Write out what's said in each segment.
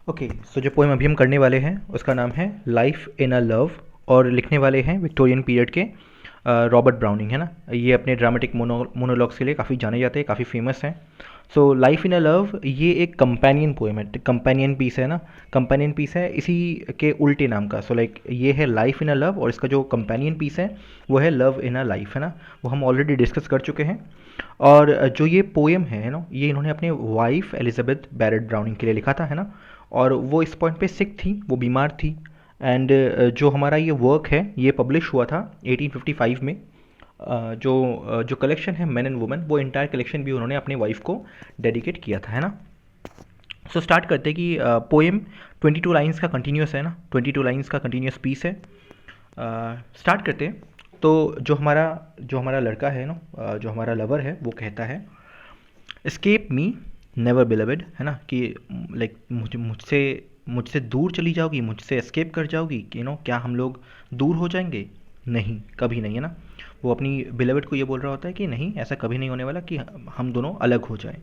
Okay, सो जो poem अभी हम करने वाले हैं उसका नाम है लाइफ इन अ लव, और लिखने वाले हैं विक्टोरियन पीरियड के रॉबर्ट ब्राउनिंग, है ना। ये अपने ड्रामेटिक मोनोलॉग्स के लिए काफ़ी जाने जाते हैं, काफ़ी फेमस हैं। So life in a love ये एक कंपेनियन पोएम है, कंपेनियन पीस है ना। कंपेनियन पीस है इसी के उल्टे नाम का। सो लाइक ये है लाइफ इन अ लव, और इसका जो कंपेनियन पीस है वो है लव इन अ लाइफ, है ना। वो हम ऑलरेडी डिस्कस कर चुके हैं। और जो ये पोएम है ना, ये इन्होंने अपने वाइफ एलिजाबेथ बैरेट ब्राउनिंग के लिए लिखा था, है ना। और वो इस पॉइंट पे सिक थी, वो बीमार थी। एंड जो हमारा ये वर्क है ये पब्लिश हुआ था 1855 में। जो कलेक्शन है मैन एंड वुमेन, वो इंटायर कलेक्शन भी उन्होंने अपने वाइफ को डेडिकेट किया था, है ना। सो स्टार्ट करते हैं कि पोएम 22 लाइंस का कंटिन्यूस है ना, 22 लाइंस का कंटिन्यूस पीस है। स्टार्ट करते हैं। तो जो हमारा लड़का है ना, जो हमारा लवर है, वो कहता है एस्केप मी नेवर बिलवेड, है ना। कि लाइक मुझसे मुझसे दूर चली जाओगी, मुझसे एस्केप कर जाओगी, कि क्या हम लोग दूर हो जाएंगे? नहीं, कभी नहीं, है ना। वो अपनी बिलवेड को ये बोल रहा होता है कि नहीं, ऐसा कभी नहीं होने वाला कि हम दोनों अलग हो जाएं।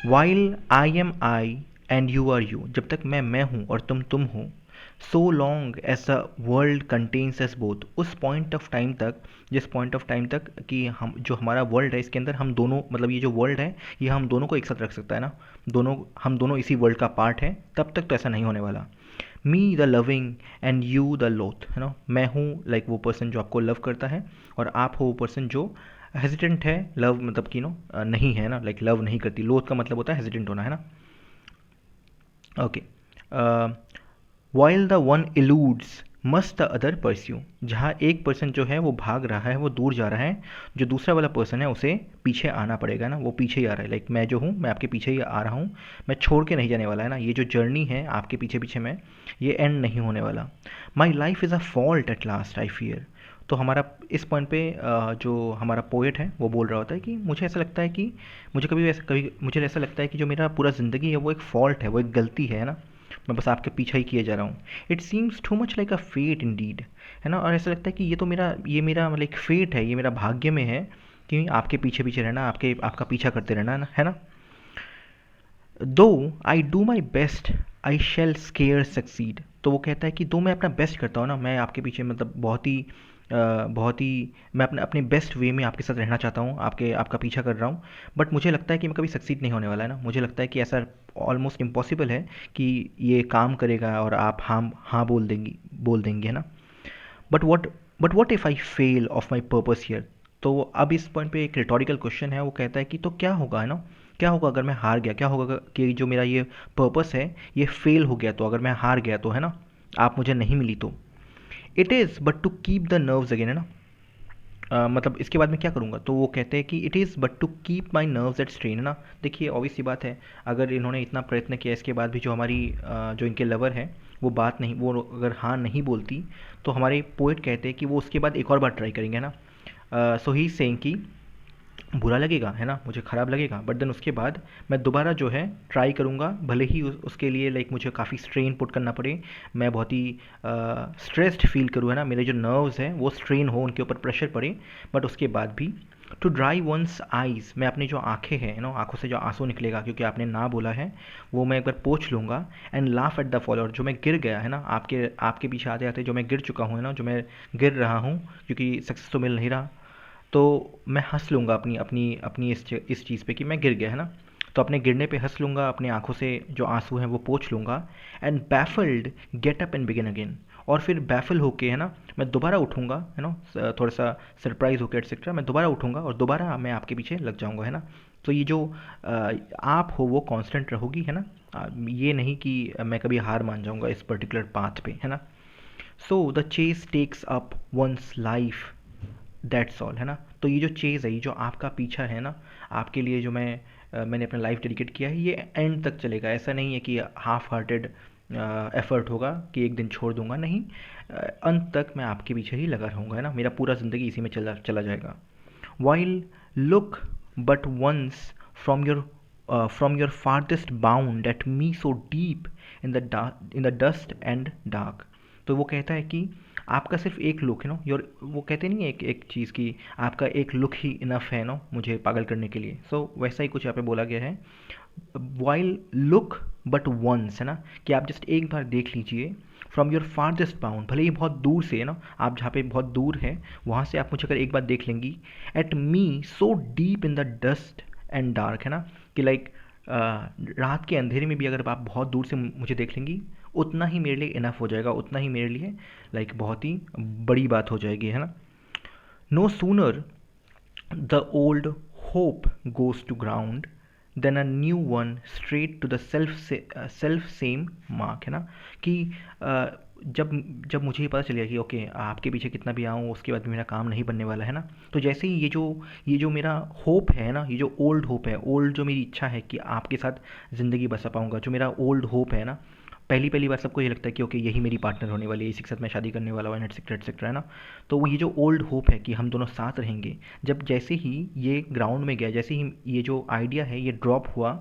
While I am I and you are you, जब तक मैं हूँ और तुम हो। So long as the world contains us both, उस पॉइंट ऑफ टाइम तक, जिस पॉइंट ऑफ टाइम तक कि हम, जो हमारा वर्ल्ड है इसके अंदर हम दोनों, मतलब ये जो वर्ल्ड है ये हम दोनों को एक साथ रख सकता है ना। हम दोनों इसी वर्ल्ड का पार्ट है, तब तक तो ऐसा नहीं होने वाला। Me the loving and you the लोथ, है ना। मैं हूँ लाइक वो पर्सन जो आपको लव करता है, और आप हो वो पर्सन जो हेजिटेंट है। लव मतलब कि नहीं है ना, लाइक लव नहीं करती। लोथ का मतलब होता है हेजिटेंट होना, है ना। Okay. While the one eludes must the other pursue, जहाँ एक पर्सन जो है वो भाग रहा है, वो दूर जा रहा है, जो दूसरा वाला पर्सन है उसे पीछे आना पड़ेगा ना। वो पीछे ही आ रहा है, लाइक मैं जो हूँ मैं आपके पीछे ही आ रहा हूँ, मैं छोड़ के नहीं जाने वाला, है ना। ये जो जर्नी है आपके पीछे पीछे में, ये एंड नहीं होने वाला। My life is a fault at last I fear. तो हमारा इस पॉइंट पे जो हमारा पोएट है वो बोल रहा होता है कि मुझे ऐसा लगता है कि कभी मुझे ऐसा लगता है कि जो मेरा पूरा ज़िंदगी है वो एक फॉल्ट है, वो एक गलती है ना। मैं बस आपके पीछा ही किए जा रहा हूँ। It seems too much like a fate indeed, है ना। और ऐसा लगता है कि ये मेरा मतलब एक फेट है, ये मेरा भाग्य में है कि आपके पीछे पीछे रहना, आपका पीछा करते रहना, है ना। दो I do my best I shall square succeed, तो वो कहता है कि दो मैं अपना बेस्ट करता हूँ ना, मैं आपके पीछे मतलब बहुत ही मैं अपने अपने बेस्ट वे में आपके साथ रहना चाहता हूँ, आपका पीछा कर रहा हूँ। बट मुझे लगता है कि मैं कभी सक्सीड नहीं होने वाला, है ना। मुझे लगता है कि ऐसा ऑलमोस्ट इम्पॉसिबल है कि ये काम करेगा और आप हाँ हाँ बोल देंगे, है ना। But what but what if I fell of my purpose here, तो अब इस पॉइंट पे एक रिटोरिकल क्वेश्चन है। वो कहता है कि तो क्या होगा, है ना। क्या होगा अगर मैं हार गया? क्या होगा कि जो मेरा ये पर्पस है ये फेल हो गया? तो अगर मैं हार गया तो, है ना, आप मुझे नहीं मिली तो। It is but to keep the nerves again, है ना। मतलब इसके बाद मैं क्या करूँगा? तो वो कहते हैं कि it is but to keep my nerves at strain, है ना। देखिए ऑब्वियस सी बात है, अगर इन्होंने इतना प्रयत्न किया इसके बाद भी जो जो इनके लवर है वो अगर हाँ नहीं बोलती, तो हमारे पोइट कहते हैं कि वो उसके बाद एक और बार ट्राई करेंगे, है ना। सो ही सेइंग कि बुरा लगेगा, है ना, मुझे ख़राब लगेगा, बट देन उसके बाद मैं दोबारा जो है ट्राई करूँगा, भले ही उसके लिए लाइक मुझे काफ़ी स्ट्रेन पुट करना पड़े, मैं बहुत ही स्ट्रेस्ड फील करूँ, है ना, मेरे जो नर्व्स हैं वो स्ट्रेन हो, उनके ऊपर प्रेशर पड़े, बट उसके बाद भी टू ड्राई वंस आइज़, मैं अपनी जो आँखें हैं ना, आँखों से जो आंसू निकलेगा क्योंकि आपने ना बोला है, वो मैं एक बार पोंछ लूँगा। And laugh at the follower, जो मैं गिर गया, है ना, आपके आपके पीछे आते आते जो मैं गिर चुका हूँ, है ना, जो मैं गिर रहा हूँ क्योंकि सक्सेस तो मिल नहीं रहा, तो मैं हंस लूँगा अपनी अपनी अपनी इस चीज़ पे कि मैं गिर गया, है ना। तो अपने गिरने पे हंस लूँगा, अपनी आंखों से जो आंसू हैं वो पोंछ लूँगा। And baffled get up and begin again, और फिर बैफल होके, है ना, मैं दोबारा उठूँगा, है ना, थोड़ा सा सरप्राइज होकर एटसेट्रा, मैं दोबारा उठूँगा और दोबारा मैं आपके पीछे लग जाऊँगा, है ना। तो ये जो आप हो वो कांस्टेंट रहोगी, है ना। ये नहीं कि मैं कभी हार मान जाऊँगा इस पर्टिकुलर पाथ पे, है ना। So the chase takes up one's life, that's all, है ना। तो ये जो चेज़ है, ये जो आपका पीछा है ना, आपके लिए जो मैंने अपना लाइफ डेडिकेट किया है, ये एंड तक चलेगा। ऐसा नहीं है कि हाफ हार्टेड एफर्ट होगा कि एक दिन छोड़ दूंगा, नहीं। अंत तक मैं आपके पीछे ही लगा रहूँगा, है ना, मेरा पूरा ज़िंदगी इसी में चला चला जाएगा। While look but once from your farthest bound at me so deep in the dust and dark, तो वो कहता है कि आपका सिर्फ एक लुक है ना, योर, वो कहते नहीं है एक एक चीज़ की आपका एक लुक ही इनफ है ना मुझे पागल करने के लिए। सो वैसा ही कुछ यहाँ पे बोला गया है। वाइल लुक बट वंस, है ना, कि आप जस्ट एक बार देख लीजिए फ्रॉम योर फारदेस्ट बाउंड, भले ही बहुत दूर से है ना, आप जहाँ पे बहुत दूर है वहाँ से आप मुझे अगर एक बार देख लेंगी, at me so deep in the dust and dark, है ना, कि लाइक रात के अंधेरे में भी अगर आप बहुत दूर से मुझे देख लेंगी, उतना ही मेरे लिए इनफ हो जाएगा, उतना ही मेरे लिए लाइक बहुत ही बड़ी बात हो जाएगी, है ना. No sooner the old hope goes to ground then a new one straight to the self same mark, है ना, कि जब जब मुझे ये पता चल गया कि ओके आपके पीछे कितना भी आऊँ उसके बाद भी मेरा काम नहीं बनने वाला, है ना, तो जैसे ही ये जो मेरा होप है ना, ये जो ओल्ड होप है, ओल्ड जो मेरी इच्छा है कि आपके साथ ज़िंदगी बसा पाऊँगा, जो मेरा ओल्ड होप है ना, पहली पहली बार सबको ये लगता है कि ओके यही मेरी पार्टनर होने वाली है, इसी के साथ मैं शादी करने वाला हूँ, एटसेट्रा एटसेट्रा, है ना. तो वो ये जो ओल्ड होप है कि हम दोनों साथ रहेंगे, जब जैसे ही ये ग्राउंड में गया, जैसे ही ये जो आइडिया है ये ड्रॉप हुआ,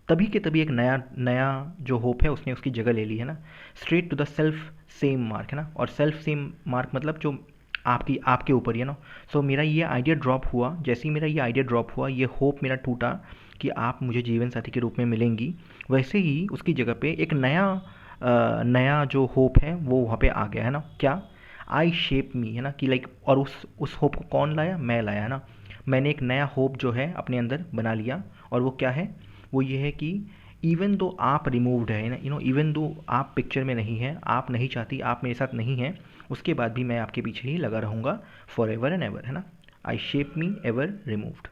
तभी के तभी एक नया नया जो होप है उसने उसकी जगह ले ली, है ना. Straight to the selfsame mark, है ना, और सेल्फ सेम मार्क मतलब जो आपकी आपके ऊपर ही है ना. सो मेरा ये आइडिया ड्रॉप हुआ, जैसे ही मेरा ये आइडिया ड्रॉप हुआ, ये होप मेरा टूटा कि आप मुझे जीवन साथी के रूप में मिलेंगी, वैसे ही उसकी जगह पे एक नया जो होप है वो वहाँ पे आ गया, है ना. क्या? आई शेप मी, है ना, कि लाइक, और उस होप को कौन लाया? मैं लाया, है ना. मैंने एक नया होप जो है अपने अंदर बना लिया, और वो क्या है? वो ये है कि इवन दो आप रिमूव्ड है ना, इवन दो आप पिक्चर में नहीं है, आप नहीं चाहती, आप मेरे साथ नहीं हैं, उसके बाद भी मैं आपके पीछे ही लगा रहूँगा फॉर एवर एंड एवर, है ना. आई शेप मी एवर रिमूव्ड.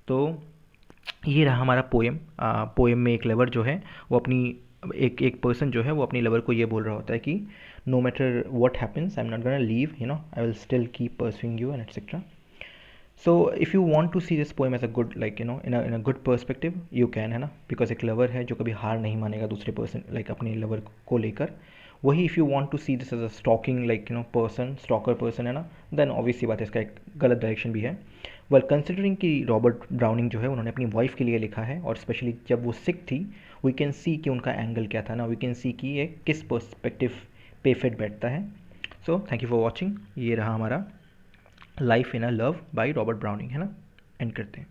तो ये रहा हमारा पोएम. पोएम में एक लवर जो है वो अपनी एक एक पर्सन जो है वो अपनी लवर को ये बोल रहा होता है कि no matter what happens I am not gonna leave, I will still keep pursuing you and etcetera. So if you want to see this poem as a good, like in a good perspective, you can, है ना, because एक lover है जो कभी हार नहीं मानेगा दूसरे पर्सन, लाइक अपने लवर को लेकर. वही if you want to see this as a stalking, like person, stalker person, है ना, देन ऑब्वियसली बात है इसका एक गलत डायरेक्शन भी है. वेल कंसिडरिंग कि रॉबर्ट ब्राउनिंग जो है उन्होंने अपनी वाइफ के लिए लिखा है, और स्पेशली जब वो सिक थी, वी कैन सी कि उनका एंगल क्या था ना, वी कैन सी कि ये किस पर्सपेक्टिव पे फिट बैठता है. So thank you for watching. ये रहा हमारा life in a love by Robert browning, है ना. एंड करते हैं.